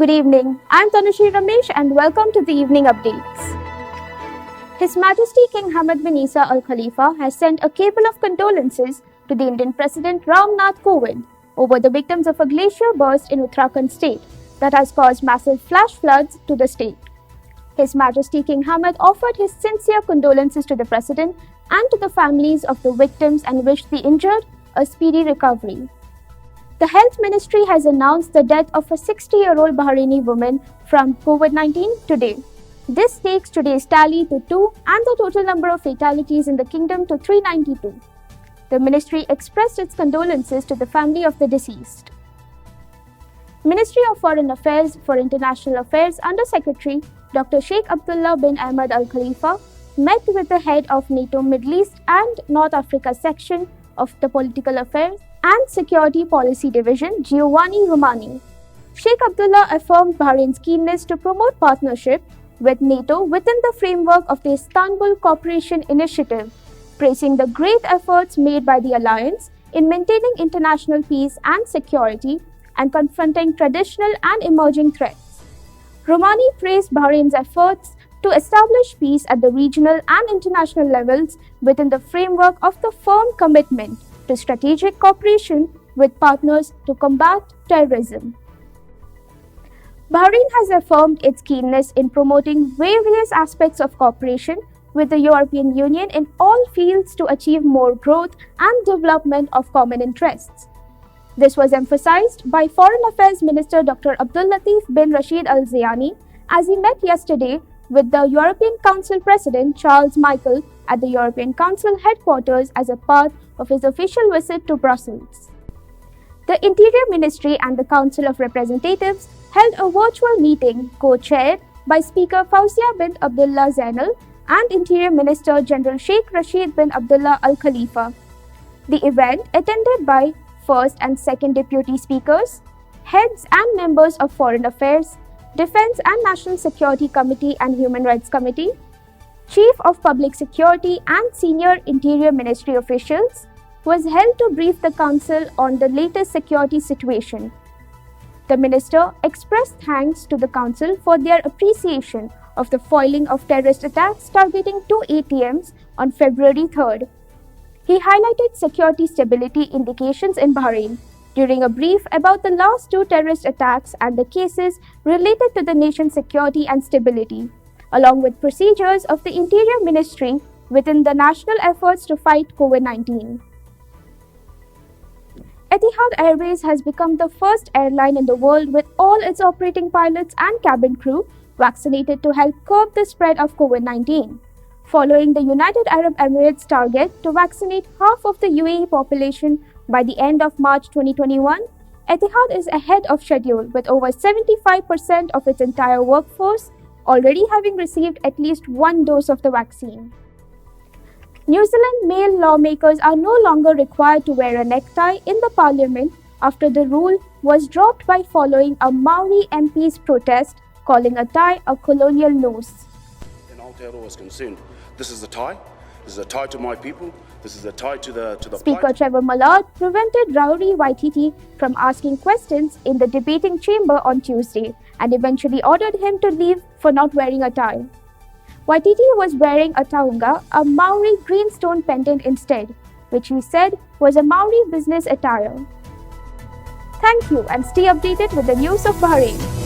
Good evening. I'm Tanushree Ramesh and welcome to the evening updates. His Majesty King Hamad bin Isa Al Khalifa has sent a cable of condolences to the Indian President Ram Nath Kovind over the victims of a glacier burst in Uttarakhand state that has caused massive flash floods to the state. His Majesty King Hamad offered his sincere condolences to the President and to the families of the victims and wished the injured a speedy recovery. The Health Ministry has announced the death of a 60-year-old Bahraini woman from COVID-19 today. This takes today's tally to 2 and the total number of fatalities in the kingdom to 392. The ministry expressed its condolences to the family of the deceased. Ministry of Foreign Affairs for International Affairs Under Secretary Dr. Sheikh Abdullah bin Ahmed Al Khalifa met with the head of NATO Middle East and North Africa section of the Political Affairs and Security Policy Division, Giovanni Romani. Sheikh Abdullah affirmed Bahrain's keenness to promote partnership with NATO within the framework of the Istanbul Cooperation Initiative, praising the great efforts made by the alliance in maintaining international peace and security and confronting traditional and emerging threats. Romani praised Bahrain's efforts to establish peace at the regional and international levels within the framework of the firm commitment to strategic cooperation with partners to combat terrorism. Bahrain has affirmed its keenness in promoting various aspects of cooperation with the European Union in all fields to achieve more growth and development of common interests. This was emphasized by Foreign Affairs Minister Dr. Abdul Latif bin Rashid Al Zayani as he met yesterday with the European Council President Charles Michel at the European Council headquarters as a part of his official visit to Brussels. The Interior Ministry and the Council of Representatives held a virtual meeting co-chaired by Speaker Fauzia bint Abdullah Zainal and Interior Minister General Sheikh Rashid bin Abdullah Al Khalifa. The event, attended by First and Second Deputy Speakers, heads and members of Foreign Affairs, Defense and National Security Committee and Human Rights Committee, Chief of Public Security and senior Interior Ministry officials, was held to brief the Council on the latest security situation. The Minister expressed thanks to the Council for their appreciation of the foiling of terrorist attacks targeting 2 ATMs on February 3rd. He highlighted security stability indications in Bahrain during a brief about the last 2 terrorist attacks and the cases related to the nation's security and stability, along with procedures of the Interior Ministry within the national efforts to fight COVID-19. Etihad Airways has become the first airline in the world with all its operating pilots and cabin crew vaccinated to help curb the spread of COVID-19. Following the United Arab Emirates' target to vaccinate half of the UAE population by the end of March 2021, Etihad is ahead of schedule with over 75% of its entire workforce already having received at least 1 dose of the vaccine. New Zealand male lawmakers are no longer required to wear a necktie in the parliament after the rule was dropped by following a Maori MP's protest calling a tie a colonial noose. In Aotearoa is concerned, this is a tie. This is a tie to my people. This is a tie to the Speaker plight. Trevor Mallard prevented Rauri Waititi from asking questions in the debating chamber on Tuesday and eventually ordered him to leave for not wearing a tie. Waititi was wearing a taunga, a Maori greenstone pendant instead, which he said was a Maori business attire. Thank you and stay updated with the news of Bahrain.